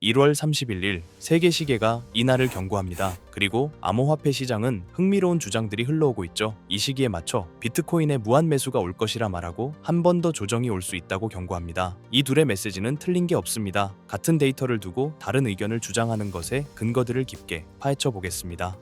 1월 31일 세계 시계가 이날을 경고합니다. 그리고 암호화폐 시장은 흥미로운 주장들이 흘러오고 있죠. 이 시기에 맞춰 비트코인의 무한 매수가 올 것이라 말하고 한 번 더 조정이 올 수 있다고 경고합니다. 이 둘의 메시지는 틀린 게 없습니다. 같은 데이터를 두고 다른 의견을 주장하는 것에 근거들을 깊게 파헤쳐 보겠습니다.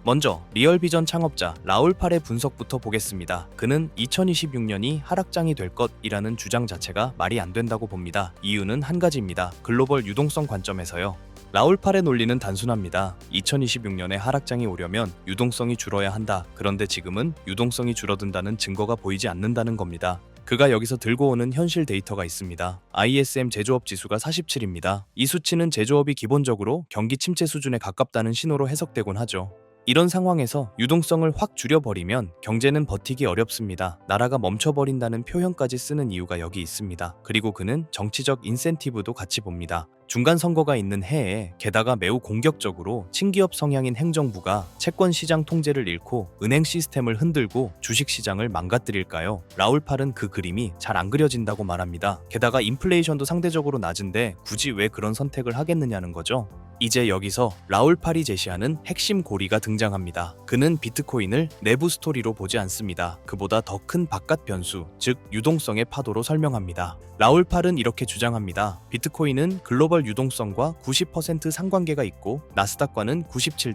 먼저 리얼비전 창업자 라울 팔의 분석부터 보겠습니다. 그는 2026년이 하락장이 될 것이라는 주장 자체가 말이 안 된다고 봅니다. 이유는 한 가지입니다. 글로벌 유동성 관점에서요. 라울 팔의 논리는 단순합니다. 2026년에 하락장이 오려면 유동성이 줄어야 한다. 그런데 지금은 유동성이 줄어든다는 증거가 보이지 않는다는 겁니다. 그가 여기서 들고 오는 현실 데이터가 있습니다. ISM 제조업 지수가 47입니다. 이 수치는 제조업이 기본적으로 경기 침체 수준에 가깝다는 신호로 해석되곤 하죠. 이런 상황에서 유동성을 확 줄여버리면 경제는 버티기 어렵습니다. 나라가 멈춰버린다는 표현까지 쓰는 이유가 여기 있습니다. 그리고 그는 정치적 인센티브도 같이 봅니다. 중간 선거가 있는 해에 게다가 매우 공격적으로 친기업 성향인 행정부가 채권 시장 통제를 잃고 은행 시스템을 흔들고 주식 시장을 망가뜨릴까요? 라울 팔은 그 그림이 잘 안 그려진다고 말합니다. 게다가 인플레이션도 상대적으로 낮은데 굳이 왜 그런 선택을 하겠느냐는 거죠. 이제 여기서 라울 팔이 제시하는 핵심 고리가 등장합니다. 그는 비트코인을 내부 스토리로 보지 않습니다. 그보다 더 큰 바깥 변수, 즉 유동성의 파도로 설명합니다. 라울 팔은 이렇게 주장합니다. 비트코인은 글로벌 유동성과 90% 상관계가 있고 나스닥과는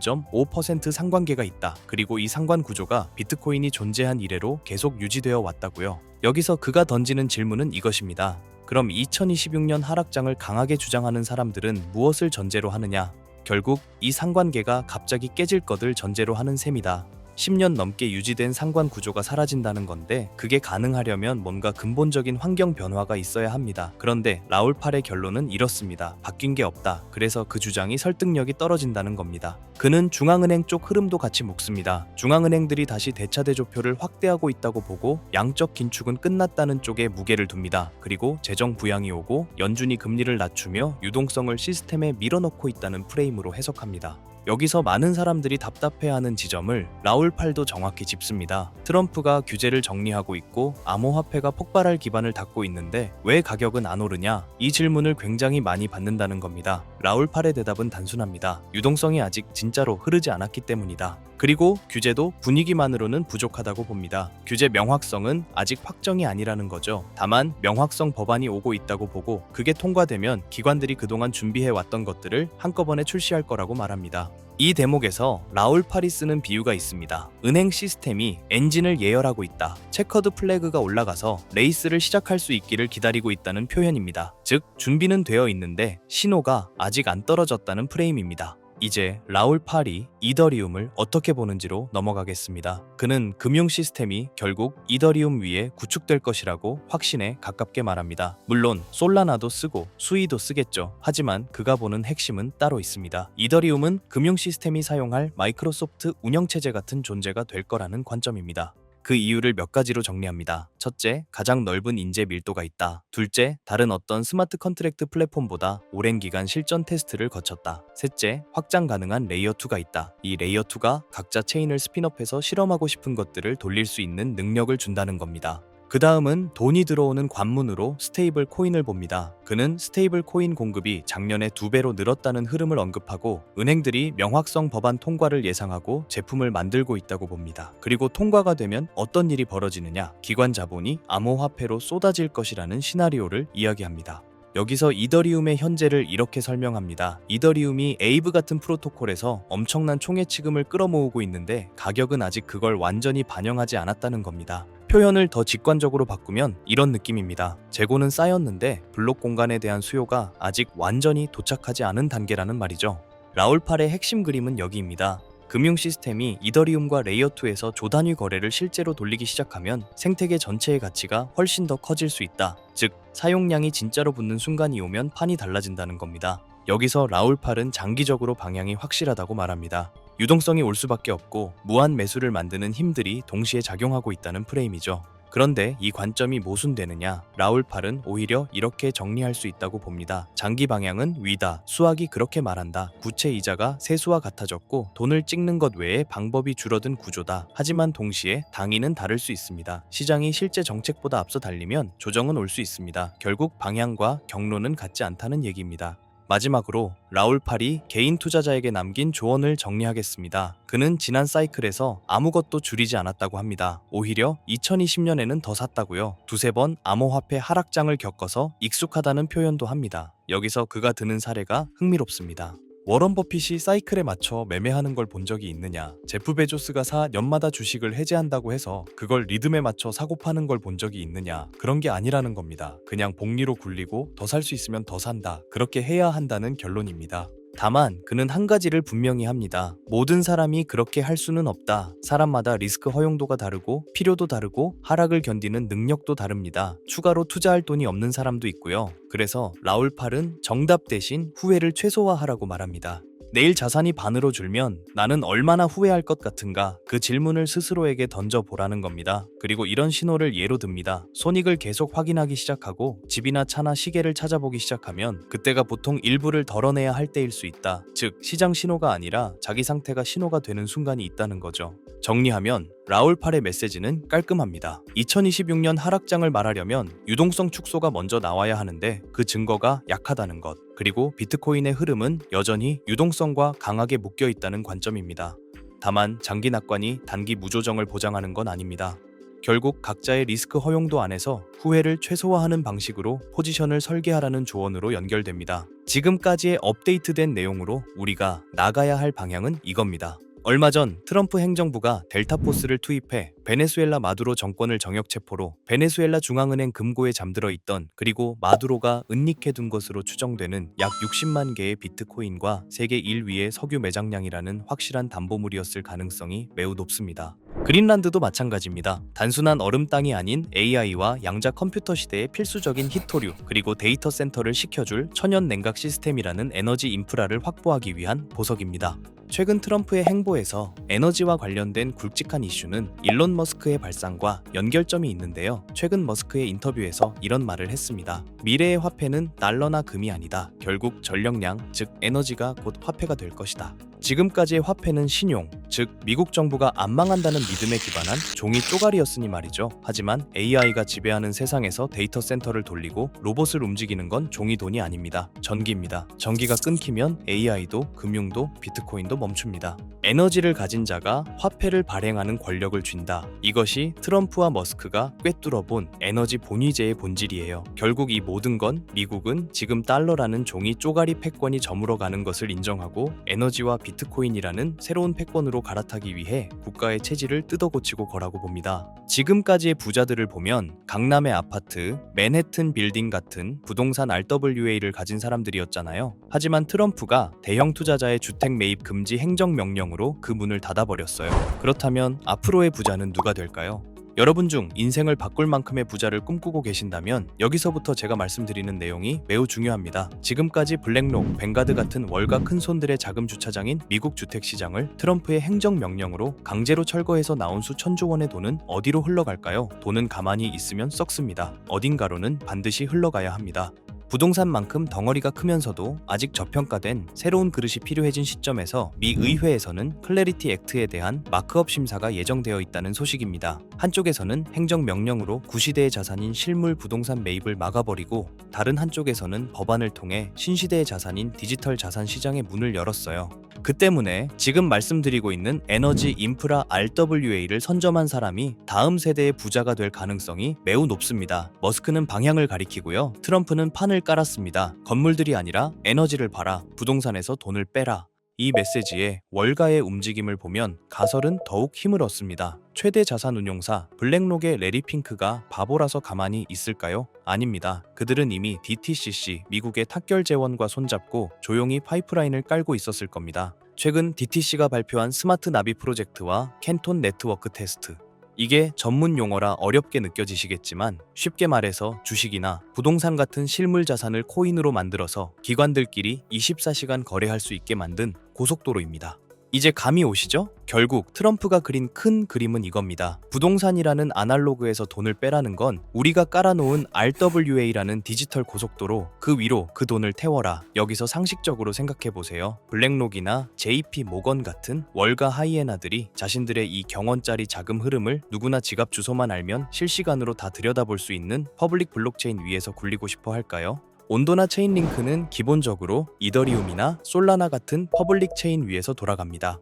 97.5% 상관계가 있다. 그리고 이 상관 구조가 비트코인이 존재한 이래로 계속 유지되어 왔다고요. 여기서 그가 던지는 질문은 이것입니다. 그럼 2026년 하락장을 강하게 주장하는 사람들은 무엇을 전제로 하느냐? 결국 이 상관계가 갑자기 깨질 것을 전제로 하는 셈이다. 10년 넘게 유지된 상관 구조가 사라진다는 건데 그게 가능하려면 뭔가 근본적인 환경 변화가 있어야 합니다. 그런데 라울 팔의 결론은 이렇습니다. 바뀐 게 없다. 그래서 그 주장이 설득력이 떨어진다는 겁니다. 그는 중앙은행 쪽 흐름도 같이 묶습니다. 중앙은행들이 다시 대차대조표를 확대하고 있다고 보고 양적 긴축은 끝났다는 쪽에 무게를 둡니다. 그리고 재정 부양이 오고 연준이 금리를 낮추며 유동성을 시스템에 밀어넣고 있다는 프레임으로 해석합니다. 여기서 많은 사람들이 답답해하는 지점을 라울 팔도 정확히 짚습니다. 트럼프가 규제를 정리하고 있고 암호화폐가 폭발할 기반을 닦고 있는데 왜 가격은 안 오르냐? 이 질문을 굉장히 많이 받는다는 겁니다. 라울 팔의 대답은 단순합니다. 유동성이 아직 진짜로 흐르지 않았기 때문이다. 그리고 규제도 분위기만으로는 부족하다고 봅니다. 규제 명확성은 아직 확정이 아니라는 거죠. 다만 명확성 법안이 오고 있다고 보고 그게 통과되면 기관들이 그동안 준비해왔던 것들을 한꺼번에 출시할 거라고 말합니다. 이 대목에서 라울 팔이 쓰는 비유가 있습니다. 은행 시스템이 엔진을 예열하고 있다. 체커드 플래그가 올라가서 레이스를 시작할 수 있기를 기다리고 있다는 표현입니다. 즉, 준비는 되어 있는데 신호가 아직 안 떨어졌다는 프레임입니다. 이제 라울 팔이 이더리움을 어떻게 보는지로 넘어가겠습니다. 그는 금융 시스템이 결국 이더리움 위에 구축될 것이라고 확신에 가깝게 말합니다. 물론 솔라나도 쓰고 수이도 쓰겠죠. 하지만 그가 보는 핵심은 따로 있습니다. 이더리움은 금융 시스템이 사용할 마이크로소프트 운영체제 같은 존재가 될 거라는 관점입니다. 그 이유를 몇 가지로 정리합니다. 첫째, 가장 넓은 인재 밀도가 있다. 둘째, 다른 어떤 스마트 컨트랙트 플랫폼보다 오랜 기간 실전 테스트를 거쳤다. 셋째, 확장 가능한 레이어 2가 있다. 이 레이어 2가 각자 체인을 스핀업해서 실험하고 싶은 것들을 돌릴 수 있는 능력을 준다는 겁니다. 그 다음은 돈이 들어오는 관문으로 스테이블 코인을 봅니다. 그는 스테이블 코인 공급이 작년에 2배로 늘었다는 흐름을 언급하고 은행들이 명확성 법안 통과를 예상하고 제품을 만들고 있다고 봅니다. 그리고 통과가 되면 어떤 일이 벌어지느냐? 기관 자본이 암호화폐로 쏟아질 것이라는 시나리오를 이야기합니다. 여기서 이더리움의 현재를 이렇게 설명합니다. 이더리움이 에이브 같은 프로토콜에서 엄청난 총액지금을 끌어모으고 있는데 가격은 아직 그걸 완전히 반영하지 않았다는 겁니다. 표현을 더 직관적으로 바꾸면 이런 느낌입니다. 재고는 쌓였는데 블록 공간에 대한 수요가 아직 완전히 도착하지 않은 단계라는 말이죠. 라울 팔의 핵심 그림은 여기입니다. 금융 시스템이 이더리움과 레이어2에서 조단위 거래를 실제로 돌리기 시작하면 생태계 전체의 가치가 훨씬 더 커질 수 있다. 즉, 사용량이 진짜로 붙는 순간이 오면 판이 달라진다는 겁니다. 여기서 라울 팔은 장기적으로 방향이 확실하다고 말합니다. 유동성이 올 수밖에 없고 무한 매수를 만드는 힘들이 동시에 작용하고 있다는 프레임이죠. 그런데 이 관점이 모순되느냐? 라울팔은 오히려 이렇게 정리할 수 있다고 봅니다. 장기 방향은 위다. 수학이 그렇게 말한다. 부채 이자가 세수와 같아졌고 돈을 찍는 것 외에 방법이 줄어든 구조다. 하지만 동시에 당위는 다를 수 있습니다. 시장이 실제 정책보다 앞서 달리면 조정은 올 수 있습니다. 결국 방향과 경로는 같지 않다는 얘기입니다. 마지막으로 라울팔이 개인 투자자에게 남긴 조언을 정리하겠습니다. 그는 지난 사이클에서 아무것도 줄이지 않았다고 합니다. 오히려 2020년에는 더 샀다고요. 두세 번 암호화폐 하락장을 겪어서 익숙하다는 표현도 합니다. 여기서 그가 드는 사례가 흥미롭습니다. 워런 버핏이 사이클에 맞춰 매매하는 걸 본 적이 있느냐? 제프 베조스가 연마다 주식을 해지한다고 해서 그걸 리듬에 맞춰 사고 파는 걸 본 적이 있느냐? 그런 게 아니라는 겁니다. 그냥 복리로 굴리고 더 살 수 있으면 더 산다. 그렇게 해야 한다는 결론입니다. 다만 그는 한 가지를 분명히 합니다. 모든 사람이 그렇게 할 수는 없다. 사람마다 리스크 허용도가 다르고 필요도 다르고 하락을 견디는 능력도 다릅니다. 추가로 투자할 돈이 없는 사람도 있고요. 그래서 라울팔은 정답 대신 후회를 최소화하라고 말합니다. 내일 자산이 반으로 줄면 나는 얼마나 후회할 것 같은가? 그 질문을 스스로에게 던져보라는 겁니다. 그리고 이런 신호를 예로 듭니다. 손익을 계속 확인하기 시작하고 집이나 차나 시계를 찾아보기 시작하면 그때가 보통 일부를 덜어내야 할 때일 수 있다. 즉 시장 신호가 아니라 자기 상태가 신호가 되는 순간이 있다는 거죠. 정리하면 라울팔의 메시지는 깔끔합니다. 2026년 하락장을 말하려면 유동성 축소가 먼저 나와야 하는데 그 증거가 약하다는 것, 그리고 비트코인의 흐름은 여전히 유동성과 강하게 묶여 있다는 관점입니다. 다만 장기 낙관이 단기 무조정을 보장하는 건 아닙니다. 결국 각자의 리스크 허용도 안에서 후회를 최소화하는 방식으로 포지션을 설계하라는 조언으로 연결됩니다. 지금까지의 업데이트된 내용으로 우리가 나가야 할 방향은 이겁니다. 얼마 전 트럼프 행정부가 델타포스를 투입해 베네수엘라 마두로 정권을 정역체포로 베네수엘라 중앙은행 금고에 잠들어 있던, 그리고 마두로가 은닉해둔 것으로 추정되는 약 60만 개의 비트코인과 세계 1위의 석유 매장량이라는 확실한 담보물이었을 가능성이 매우 높습니다. 그린란드도 마찬가지입니다. 단순한 얼음 땅이 아닌 AI와 양자 컴퓨터 시대의 필수적인 히토류, 그리고 데이터 센터를 식혀줄 천연 냉각 시스템이라는 에너지 인프라를 확보하기 위한 보석입니다. 최근 트럼프의 행보에서 에너지와 관련된 굵직한 이슈는 일론 머스크의 발상과 연결점이 있는데요. 최근 머스크의 인터뷰에서 이런 말을 했습니다. 미래의 화폐는 달러나 금이 아니다. 결국 전력량, 즉 에너지가 곧 화폐가 될 것이다. 지금까지의 화폐는 신용, 즉 미국 정부가 안 망한다는 믿음에 기반한 종이 쪼가리였으니 말이죠. 하지만 AI가 지배하는 세상에서 데이터 센터를 돌리고 로봇을 움직이는 건 종이 돈이 아닙니다. 전기입니다. 전기가 끊기면 AI도 금융도 비트코인도 멈춥니다. 에너지를 가진 자가 화폐를 발행하는 권력을 쥔다. 이것이 트럼프와 머스크가 꿰뚫어본 에너지 본위제의 본질이에요. 결국 이 모든 건 미국은 지금 달러라는 종이 쪼가리 패권이 저물어가는 것을 인정하고 에너지와 비트코인이라는 새로운 패권으로 갈아타기 위해 국가의 체질을 뜯어고치고 거라고 봅니다. 지금까지의 부자들을 보면 강남의 아파트, 맨해튼 빌딩 같은 부동산 RWA를 가진 사람들이었잖아요. 하지만 트럼프가 대형 투자자의 주택 매입 금지 행정명령으로 그 문을 닫아버렸어요. 그렇다면 앞으로의 부자는 누가 될까요? 여러분 중 인생을 바꿀 만큼의 부자를 꿈꾸고 계신다면 여기서부터 제가 말씀드리는 내용이 매우 중요합니다. 지금까지 블랙록, 뱅가드 같은 월가 큰손들의 자금 주차장인 미국 주택시장을 트럼프의 행정명령으로 강제로 철거해서 나온 수천조 원의 돈은 어디로 흘러갈까요? 돈은 가만히 있으면 썩습니다. 어딘가로는 반드시 흘러가야 합니다. 부동산만큼 덩어리가 크면서도 아직 저평가된 새로운 그릇이 필요해진 시점에서 미 의회에서는 클래리티 액트에 대한 마크업 심사가 예정되어 있다는 소식입니다. 한쪽에서는 행정명령으로 구시대의 자산인 실물 부동산 매입을 막아버리고, 다른 한쪽에서는 법안을 통해 신시대의 자산인 디지털 자산 시장의 문을 열었어요. 그 때문에 지금 말씀드리고 있는 에너지 인프라 RWA를 선점한 사람이 다음 세대의 부자가 될 가능성이 매우 높습니다. 머스크는 방향을 가리키고요. 트럼프는 판을 깔았습니다. 건물들이 아니라 에너지를 봐라. 부동산에서 돈을 빼라. 이 메시지에 월가의 움직임을 보면 가설은 더욱 힘을 얻습니다. 최대 자산운용사 블랙록의 레리 핑크가 바보라서 가만히 있을까요? 아닙니다. 그들은 이미 DTCC, 미국의 탁결 재원과 손잡고 조용히 파이프라인을 깔고 있었을 겁니다. 최근 DTC가 발표한 스마트 나비 프로젝트와 캔톤 네트워크 테스트, 이게 전문 용어라 어렵게 느껴지시겠지만 쉽게 말해서 주식이나 부동산 같은 실물 자산을 코인으로 만들어서 기관들끼리 24시간 거래할 수 있게 만든 고속도로입니다. 이제 감이 오시죠? 결국 트럼프가 그린 큰 그림은 이겁니다. 부동산이라는 아날로그에서 돈을 빼라는 건 우리가 깔아놓은 RWA라는 디지털 고속도로, 그 위로 그 돈을 태워라. 여기서 상식적으로 생각해보세요. 블랙록이나 JP 모건 같은 월가 하이에나들이 자신들의 이 경원짜리 자금 흐름을 누구나 지갑 주소만 알면 실시간으로 다 들여다볼 수 있는 퍼블릭 블록체인 위에서 굴리고 싶어 할까요? 온도나 체인링크는 기본적으로 이더리움이나 솔라나 같은 퍼블릭 체인 위에서 돌아갑니다.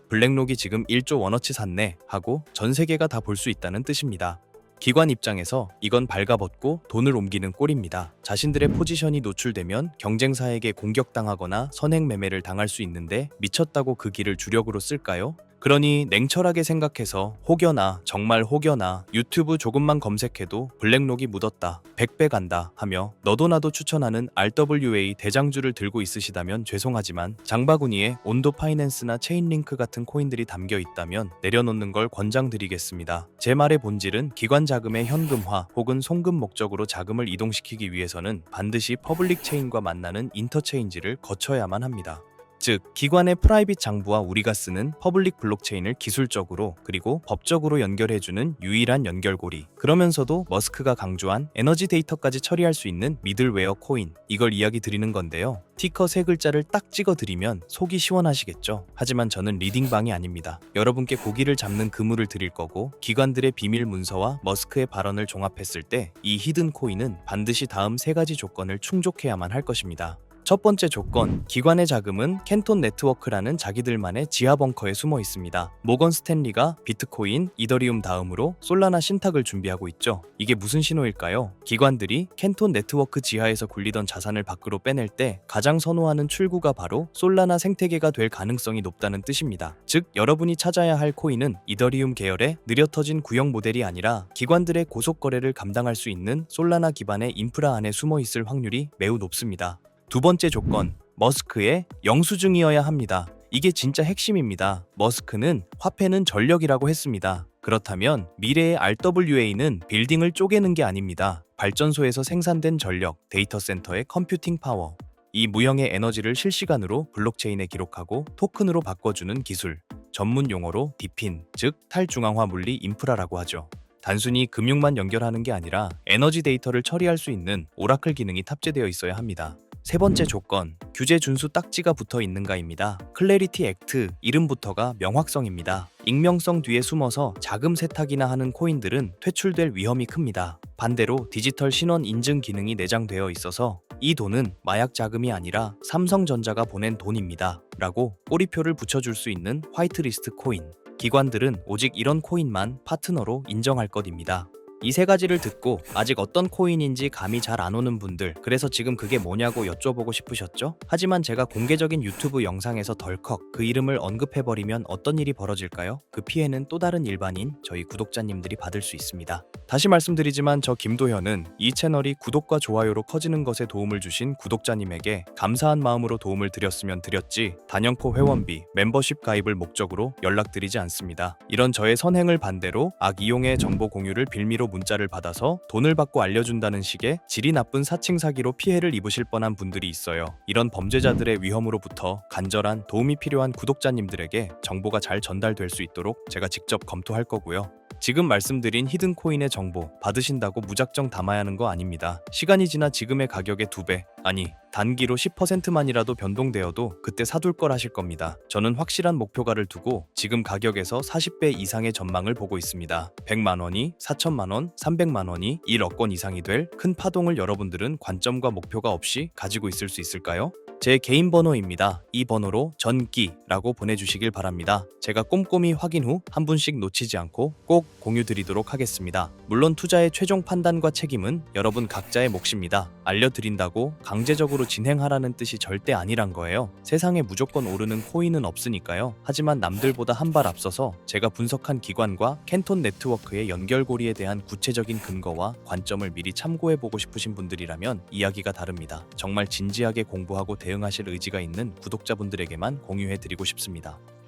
블랙록이 지금 1조 원어치 샀네 하고 전 세계가 다 볼 수 있다는 뜻입니다. 기관 입장에서 이건 발가벗고 돈을 옮기는 꼴입니다. 자신들의 포지션이 노출되면 경쟁사에게 공격당하거나 선행 매매를 당할 수 있는데 미쳤다고 그 길을 주력으로 쓸까요? 그러니 냉철하게 생각해서 혹여나 정말 혹여나 유튜브 조금만 검색해도 블랙록이 묻었다, 100배 간다 하며 너도 나도 추천하는 RWA 대장주를 들고 있으시다면 죄송하지만 장바구니에 온도 파이낸스나 체인링크 같은 코인들이 담겨 있다면 내려놓는 걸 권장드리겠습니다. 제 말의 본질은 기관 자금의 현금화 혹은 송금 목적으로 자금을 이동시키기 위해서는 반드시 퍼블릭 체인과 만나는 인터체인지를 거쳐야만 합니다. 즉, 기관의 프라이빗 장부와 우리가 쓰는 퍼블릭 블록체인을 기술적으로 그리고 법적으로 연결해주는 유일한 연결고리. 그러면서도 머스크가 강조한 에너지 데이터까지 처리할 수 있는 미들웨어 코인. 이걸 이야기 드리는 건데요. 티커 세 글자를 딱 찍어드리면 속이 시원하시겠죠? 하지만 저는 리딩방이 아닙니다. 여러분께 고기를 잡는 그물을 드릴 거고 기관들의 비밀 문서와 머스크의 발언을 종합했을 때 이 히든 코인은 반드시 다음 세 가지 조건을 충족해야만 할 것입니다. 첫 번째 조건, 기관의 자금은 캔톤 네트워크라는 자기들만의 지하 벙커에 숨어 있습니다. 모건 스탠리가 비트코인, 이더리움 다음으로 솔라나 신탁을 준비하고 있죠. 이게 무슨 신호일까요? 기관들이 캔톤 네트워크 지하에서 굴리던 자산을 밖으로 빼낼 때 가장 선호하는 출구가 바로 솔라나 생태계가 될 가능성이 높다는 뜻입니다. 즉, 여러분이 찾아야 할 코인은 이더리움 계열의 느려 터진 구형 모델이 아니라 기관들의 고속 거래를 감당할 수 있는 솔라나 기반의 인프라 안에 숨어 있을 확률이 매우 높습니다. 두 번째 조건, 머스크의 영수증이어야 합니다. 이게 진짜 핵심입니다. 머스크는 화폐는 전력이라고 했습니다. 그렇다면 미래의 RWA는 빌딩을 쪼개는 게 아닙니다. 발전소에서 생산된 전력, 데이터 센터의 컴퓨팅 파워. 이 무형의 에너지를 실시간으로 블록체인에 기록하고 토큰으로 바꿔주는 기술. 전문 용어로 디핀, 즉 탈중앙화 물리 인프라라고 하죠. 단순히 금융만 연결하는 게 아니라 에너지 데이터를 처리할 수 있는 오라클 기능이 탑재되어 있어야 합니다. 세 번째 조건, 규제 준수 딱지가 붙어 있는가입니다. 클래리티 액트, 이름부터가 명확성입니다. 익명성 뒤에 숨어서 자금 세탁이나 하는 코인들은 퇴출될 위험이 큽니다. 반대로 디지털 신원 인증 기능이 내장되어 있어서 이 돈은 마약 자금이 아니라 삼성전자가 보낸 돈입니다. 라고 꼬리표를 붙여줄 수 있는 화이트리스트 코인. 기관들은 오직 이런 코인만 파트너로 인정할 것입니다. 이 세 가지를 듣고 아직 어떤 코인인지 감이 잘 안 오는 분들, 그래서 지금 그게 뭐냐고 여쭤보고 싶으셨죠? 하지만 제가 공개적인 유튜브 영상에서 덜컥 그 이름을 언급해버리면 어떤 일이 벌어질까요? 그 피해는 또 다른 일반인, 저희 구독자님들이 받을 수 있습니다. 다시 말씀드리지만 저 김도현은 이 채널이 구독과 좋아요로 커지는 것에 도움을 주신 구독자님에게 감사한 마음으로 도움을 드렸으면 드렸지 단연코 회원비, 멤버십 가입을 목적으로 연락드리지 않습니다. 이런 저의 선행을 반대로 악이용의 정보 공유를 빌미로 문자를 받아서 돈을 받고 알려준다는 식의 질이 나쁜 사칭 사기로 피해를 입으실 뻔한 분들이 있어요. 이런 범죄자들의 위험으로부터 간절한 도움이 필요한 구독자님들에게 정보가 잘 전달될 수 있도록 제가 직접 검토할 거고요. 지금 말씀드린 히든코인의 정보 받으신다고 무작정 담아야 하는 거 아닙니다. 시간이 지나 지금의 가격의 2배, 아니 단기로 10%만이라도 변동되어도 그때 사둘 걸 하실 겁니다. 저는 확실한 목표가를 두고 지금 가격에서 40배 이상의 전망을 보고 있습니다. 100만 원이 4천만 원, 300만 원이 1억 원 이상이 될 큰 파동을 여러분들은 관점과 목표가 없이 가지고 있을 수 있을까요? 제 개인 번호입니다. 이 번호로 전기라고 보내주시길 바랍니다. 제가 꼼꼼히 확인 후 한 분씩 놓치지 않고 꼭 공유드리도록 하겠습니다. 물론 투자의 최종 판단과 책임은 여러분 각자의 몫입니다. 알려드린다고 강제적으로 진행하라는 뜻이 절대 아니란 거예요. 세상에 무조건 오르는 코인은 없으니까요. 하지만 남들보다 한 발 앞서서 제가 분석한 기관과 캔톤 네트워크의 연결고리에 대한 구체적인 근거와 관점을 미리 참고해보고 싶으신 분들이라면 이야기가 다릅니다. 정말 진지하게 공부하고 대응하실 의지가 있는 구독자분들에게만 공유해드리고 싶습니다.